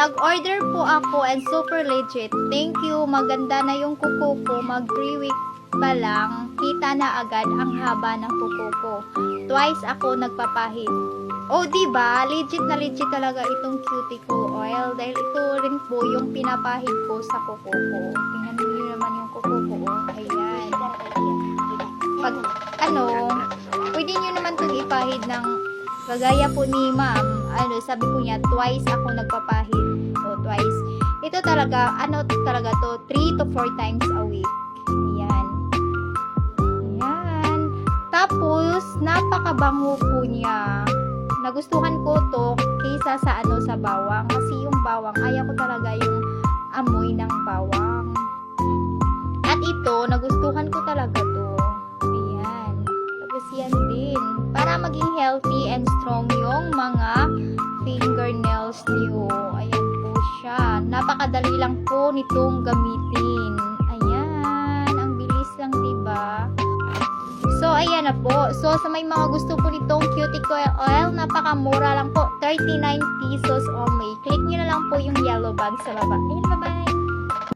Nag-order po ako and super legit. Thank you. Maganda na yung kuko ko. Mag 3 week pa lang. Kita na agad ang haba ng kuko ko. Twice ako nagpapahid. Oh, diba? Legit na legit talaga itong cuticle oil. Dahil ito rin po yung pinapahid ko sa kuko ko. Tingnan niyo naman yung kuko ko. Oh. Ayan. Pag, pwede nyo naman itong ipahid ng kagaya po ni ma'am. Sabi ko niya, twice ako nagpapahid. O, twice. Ito talaga, talaga to, 3 to 4 times a week. Ayan. Ayan. Tapos, napakabango po niya. Nagustuhan ko to kaysa sa sa bawang. Kasi yung bawang, ayaw ko talaga yung amoy ng bawang. At ito, nagustuhan ko talaga to. Ayan. Tapos yan din. Para maging healthy and strong yung mga fingernails niyo. Ayan po siya. Napakadali lang po nitong gamitin. Ayan. Ang bilis lang, diba? So, ayan na po. So, sa may mga gusto po nitong cuticle oil, napakamura lang po. 39 pesos only. Click nyo na lang po yung yellow bag sa baba. Ayan, bye-bye!